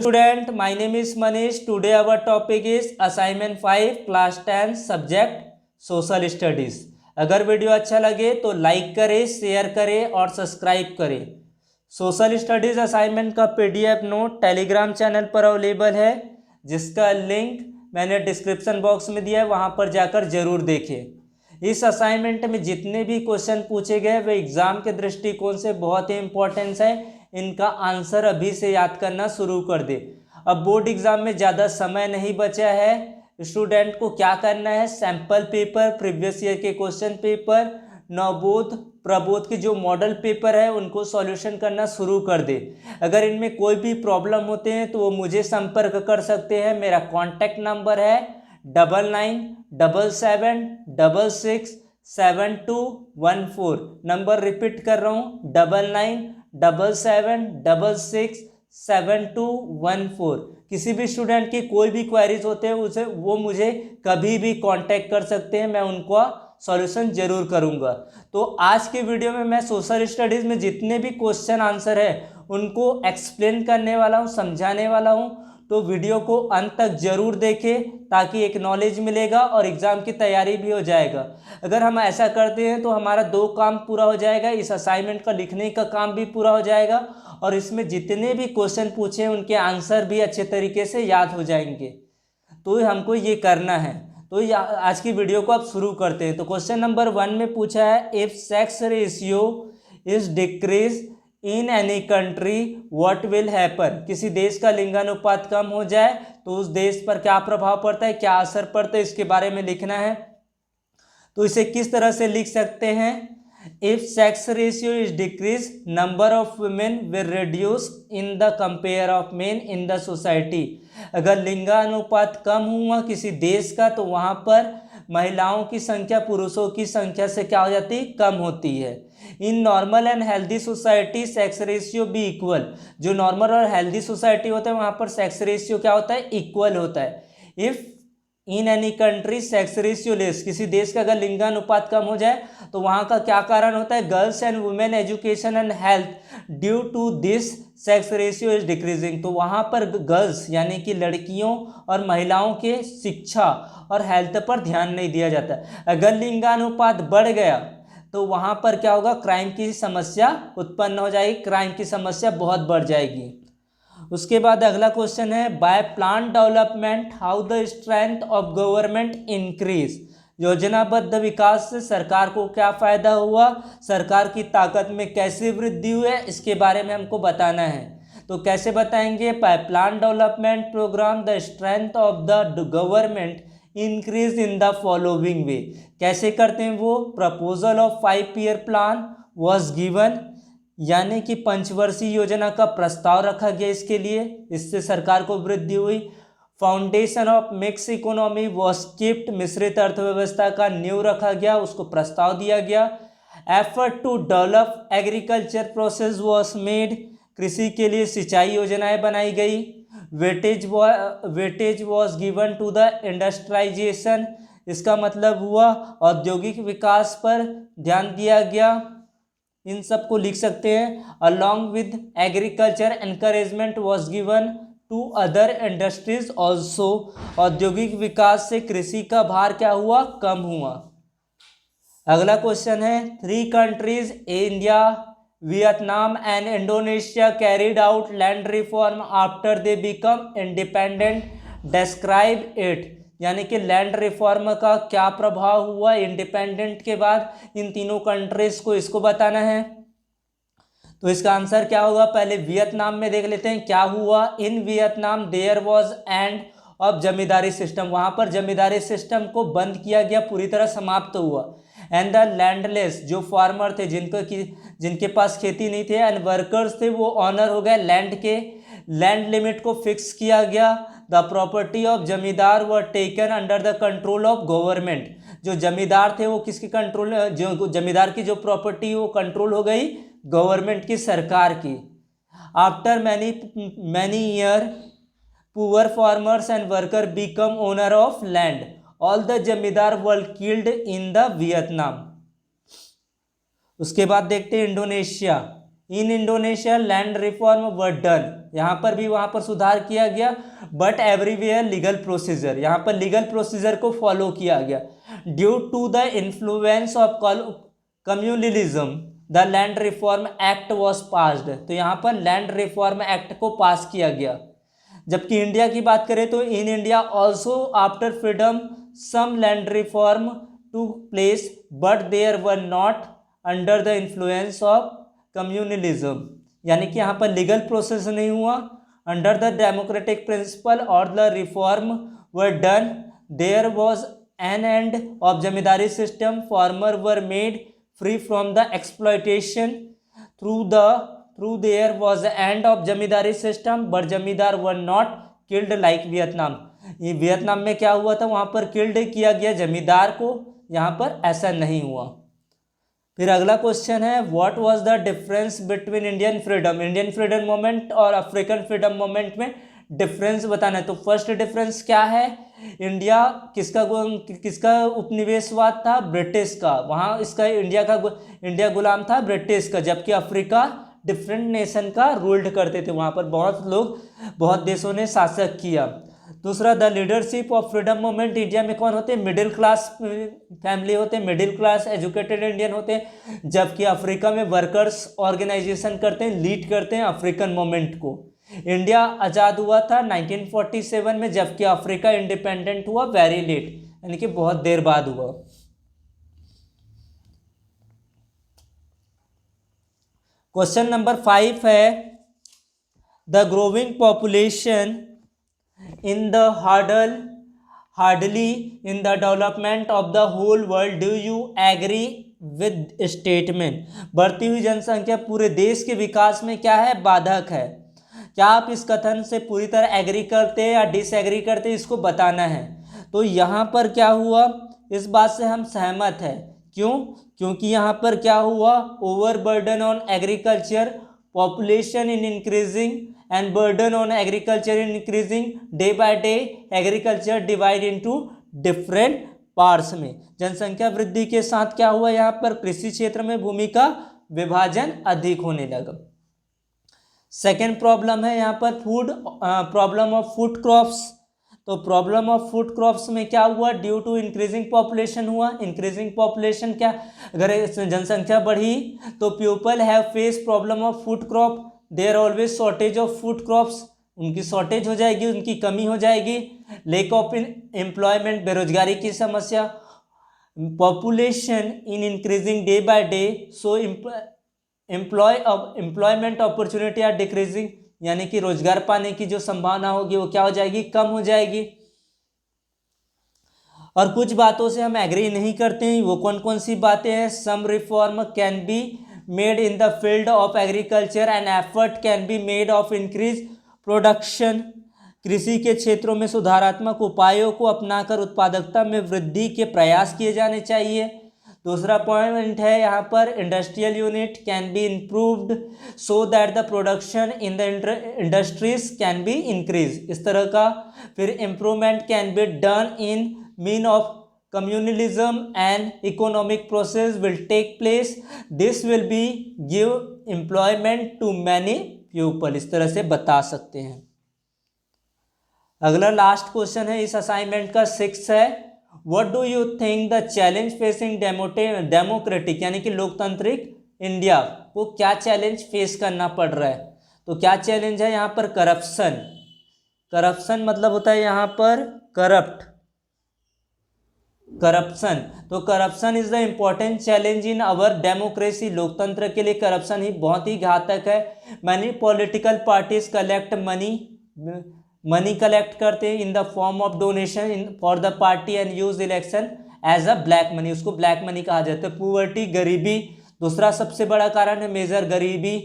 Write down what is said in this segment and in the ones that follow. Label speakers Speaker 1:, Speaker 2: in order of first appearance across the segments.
Speaker 1: Student, my name is Manish. Today our topic is assignment 5 class 10 subject social studies. अगर video अच्छा लगे तो like करें, share करें और सब्सक्राइब करें। सोशल स्टडीज असाइनमेंट का पीडीएफ नोट टेलीग्राम चैनल पर अवेलेबल है, जिसका लिंक मैंने डिस्क्रिप्शन बॉक्स में दिया है, वहां पर जाकर जरूर देखें। इस असाइनमेंट में जितने भी क्वेश्चन पूछे गए वे एग्जाम के दृष्टिकोण से बहुत ही इंपॉर्टेंस है। इनका आंसर अभी से याद करना शुरू कर दे। अब बोर्ड एग्जाम में ज़्यादा समय नहीं बचा है। स्टूडेंट को क्या करना है, सैंपल पेपर, प्रीवियस ईयर के क्वेश्चन पेपर, नवबोध प्रबोध के जो मॉडल पेपर है उनको सॉल्यूशन करना शुरू कर दे। अगर इनमें कोई भी प्रॉब्लम होते हैं तो वो मुझे संपर्क कर सकते हैं। मेरा कॉन्टैक्ट नंबर है 9977667214। नंबर रिपीट कर रहा हूँ 9977667214। किसी भी स्टूडेंट की कोई भी क्वेरीज होते हैं उसे वो मुझे कभी भी कांटेक्ट कर सकते हैं, मैं उनको सॉल्यूशन जरूर करूंगा। तो आज के वीडियो में मैं सोशल स्टडीज में जितने भी क्वेश्चन आंसर है उनको एक्सप्लेन करने वाला हूँ, समझाने वाला हूँ। तो वीडियो को अंत तक जरूर देखें ताकि एक नॉलेज मिलेगा और एग्जाम की तैयारी भी हो जाएगा। अगर हम ऐसा करते हैं तो हमारा दो काम पूरा हो जाएगा, इस असाइनमेंट का लिखने का काम भी पूरा हो जाएगा और इसमें जितने भी क्वेश्चन पूछे उनके आंसर भी अच्छे तरीके से याद हो जाएंगे। तो हमको ये करना है। तो आज की वीडियो को आप शुरू करते हैं। तो क्वेश्चन नंबर 1 में पूछा है, if sex ratio is decrease in any country what will happen. किसी देश का लिंगानुपात कम हो जाए तो उस देश पर क्या प्रभाव पड़ता है, क्या असर पड़ता है, इसके बारे में लिखना है। तो इसे किस तरह से लिख सकते हैं, if sex ratio is decrease number of women will reduce in the compare of main in the society. अगर लिंगानुपात कम हुआ किसी देश का तो वहां पर महिलाओं की संख्या पुरुषों की संख्या से क्या हो जाती है, कम होती है। In normal and healthy society sex ratio भी इक्वल। जो नॉर्मल और हेल्दी सोसाइटी होता है वहां पर सेक्स रेशियो क्या होता है, इक्वल होता है। If in any country sex ratio less, किसी देश का अगर लिंगानुपात कम हो जाए तो वहां का क्या कारण होता है, girls and women education and health due to this sex ratio is decreasing. तो वहां पर गर्ल्स यानी कि लड़कियों और महिलाओं के शिक्षा और हेल्थ पर ध्यान नहीं दिया जाता। अगर लिंगानुपात बढ़ गया तो वहां पर क्या होगा, क्राइम की समस्या उत्पन्न हो जाएगी, क्राइम की समस्या बहुत बढ़ जाएगी। उसके बाद अगला क्वेश्चन है, by plan development how the strength of government increase. योजनाबद्ध विकास से सरकार को क्या फायदा हुआ, सरकार की ताकत में कैसे वृद्धि हुई है, इसके बारे में हमको बताना है। तो कैसे बताएंगे, by plan development program the strength of the government increase in the following way. कैसे करते हैं वो, proposal of 5 year plan was given, यानी कि पंचवर्षीय योजना का प्रस्ताव रखा गया इसके लिए, इससे सरकार को वृद्धि हुई। Foundation of mix economy was keeped, मिश्रित अर्थव्यवस्था का नींव रखा गया, उसको प्रस्ताव दिया गया। Effort to develop agriculture process was made, कृषि के लिए सिंचाई योजनाएं बनाई गई। Weightage was given to the industrialization, इसका मतलब हुआ औद्योगिक विकास पर ध्यान दिया गया। इन सब को लिख सकते हैं। Along with agriculture encouragement was given to other industries also, औद्योगिक विकास से कृषि का भार क्या हुआ, कम हुआ। अगला क्वेश्चन है, 3 countries India Vietnam and Indonesia carried out land reform after they become independent, describe it. यानी कि लैंड रिफॉर्म का क्या प्रभाव हुआ इंडिपेंडेंट के बाद इन तीनों कंट्रीज को, इसको बताना है। तो इसका आंसर क्या होगा, पहले वियतनाम में देख लेते हैं क्या हुआ। In Vietnam there was end of zamindari system, वहां पर जमींदारी सिस्टम को बंद किया गया, पूरी तरह समाप्त हुआ। एंड द लैंडलेस, जो फार्मर थे जिनके पास खेती नहीं थे, एंड वर्कर्स थे वो ऑनर हो गए लैंड के। लैंड लिमिट को फिक्स किया गया। द प्रॉपर्टी ऑफ जमींदार were taken under the control of government, जो जमींदार थे वो किसके कंट्रोल, जो जमींदार की जो प्रॉपर्टी वो कंट्रोल हो गई गवर्नमेंट की, सरकार की। After many year poor farmers and worker become owner of land, all the zamindar were killed in the Vietnam. उसके बाद देखते हैं Indonesia. In Indonesia land reform were done, यहाँ पर भी वहाँ पर सुधार किया गया, बट एवरीवेयर लीगल प्रोसीजर, यहाँ पर लीगल प्रोसीजर को फॉलो किया गया। Due to the influence of communalism the land reform act was passed, तो यहाँ पर लैंड रिफॉर्म एक्ट को पास किया गया। जबकि इंडिया की बात करें तो in India also after freedom some land reform to place but there were not under the influence of communalism, यानी कि यहाँ पर लीगल प्रोसेस नहीं हुआ, अंडर द डेमोक्रेटिक प्रिंसिपल और the reform were done, there was an end of zamindari system, farmer were made free from the exploitation through there was end of zamindari system, but zamindar were not killed like Vietnam. ये Vietnam में क्या हुआ था, वहाँ पर killed किया गया जमींदार को, यहाँ पर ऐसा नहीं हुआ। फिर अगला क्वेश्चन है, what was the difference between Indian freedom movement और अफ्रीकन फ्रीडम मूवमेंट में डिफरेंस बताना है। तो फर्स्ट डिफरेंस क्या है, इंडिया किसका उपनिवेशवाद था, ब्रिटिश का, वहाँ इसका इंडिया गुलाम था ब्रिटिश का, जबकि अफ्रीका डिफरेंट नेशन का रूल्ड करते थे, वहाँ पर बहुत देशों ने शासक किया। दूसरा, the leadership of freedom movement India में कौन होते हैं, मिडिल क्लास फैमिली होते हैं, मिडिल क्लास एजुकेटेड इंडियन होते हैं, जबकि अफ्रीका में वर्कर्स ऑर्गेनाइजेशन करते हैं, लीड करते हैं अफ्रीकन मूवमेंट को। इंडिया आज़ाद हुआ था 1947 में, जबकि अफ्रीका इंडिपेंडेंट हुआ वेरी लेट, यानी कि बहुत देर बाद हुआ। क्वेश्चन नंबर 5 है, the growing population in the hardly in the development of the whole world, do you agree with statement? बढ़ती हुई जनसंख्या पूरे देश के विकास में क्या है, बाधक है। क्या आप इस कथन से पूरी तरह एग्री करते हैं या डिसएग्री करते हैं, इसको बताना है। तो यहाँ पर क्या हुआ, इस बात से हम सहमत हैं। क्यों? क्योंकि यहाँ पर क्या हुआ, over burden on agriculture, population in increasing and burden on agriculture in increasing day by day, agriculture divide into different parts में जनसंख्या वृद्धि के साथ क्या हुआ, यहाँ पर कृषि क्षेत्र में भूमि का विभाजन अधिक होने लगा। सेकेंड प्रॉब्लम है यहाँ पर प्रॉब्लम ऑफ फूड क्रॉप्स। तो प्रॉब्लम ऑफ फूड क्रॉप्स में क्या हुआ, ड्यू टू इंक्रीजिंग पॉपुलेशन हुआ। इंक्रीजिंग पॉपुलेशन क्या, अगर जनसंख्या बढ़ी तो people have face problem of food crop, there always shortage of food crops, उनकी शॉर्टेज हो जाएगी, उनकी कमी हो जाएगी। लेक ऑफ एम्प्लॉयमेंट, बेरोजगारी की समस्या। Population in increasing day by day, so employment opportunity are decreasing, यानी कि रोजगार पाने की जो संभावना होगी वो क्या हो जाएगी, कम हो जाएगी। और कुछ बातों से हम एग्री नहीं करते हैं, वो कौन कौन सी बातें हैं, some reform can be made in the field of agriculture and effort can be made of increase production, कृषि के क्षेत्रों में सुधारात्मक उपायों को अपनाकर उत्पादकता में वृद्धि के प्रयास किए जाने चाहिए। दूसरा पॉइंट है यहाँ पर, industrial unit can be improved so that the production in the industries can be increase, इस तरह का। फिर improvement can be done in mean of communalism and economic process will take place, this will be give employment to many people, इस तरह से बता सकते हैं। अगला लास्ट क्वेश्चन है इस असाइनमेंट का 6 है, what do you think the challenge facing democratic यानी कि लोकतांत्रिक इंडिया को क्या चैलेंज फेस करना पड़ रहा है। तो क्या चैलेंज है यहाँ पर, करप्शन मतलब होता है यहाँ पर करप्शन। तो corruption is the important challenge in our democracy, लोकतंत्र के लिए करप्शन ही बहुत ही घातक है। Many political parties collect money collect करते हैं in the form of donation for the party and use election as a black money, उसको ब्लैक मनी कहा जाता है। पुअर्टी, गरीबी दूसरा सबसे बड़ा कारण है, मेजर गरीबी।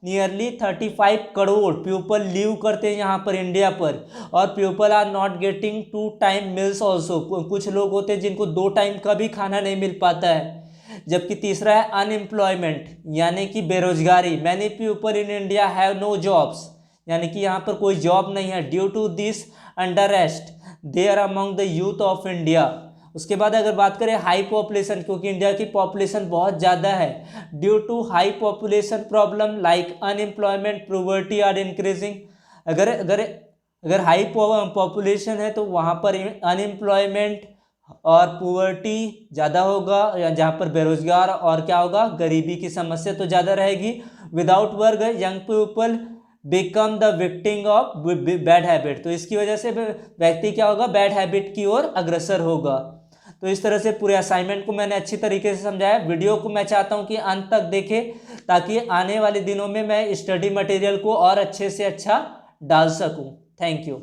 Speaker 1: नियरली 35 करोड़ पीपल लिव करते हैं यहाँ पर इंडिया पर, और people are not getting 2 time meals also, कुछ लोग होते हैं जिनको 2 टाइम का भी खाना नहीं मिल पाता है। जबकि तीसरा है अनएम्प्लॉयमेंट यानी कि बेरोजगारी, many people in India have no jobs, यानी कि यहाँ पर कोई जॉब नहीं है। Due to this unrest there among the youth of India, उसके बाद अगर बात करें हाई पॉपुलेशन, क्योंकि इंडिया की पॉपुलेशन बहुत ज़्यादा है, due to high population problem like unemployment poverty are increasing. अगर अगर अगर हाई पॉपुलेशन है तो वहाँ पर अनएम्प्लॉयमेंट और पुअर्टी ज़्यादा होगा, या जहाँ पर बेरोजगार और क्या होगा, गरीबी की समस्या तो ज़्यादा रहेगी। Without work young people become the victim of bad habit, तो इसकी वजह से व्यक्ति क्या होगा, बैड हैबिट की ओर अग्रसर होगा। तो इस तरह से पूरे असाइनमेंट को मैंने अच्छी तरीके से समझाया। वीडियो को मैं चाहता हूं कि अंत तक देखें, ताकि आने वाले दिनों में मैं स्टडी मटेरियल को और अच्छे से अच्छा डाल सकूं। Thank you.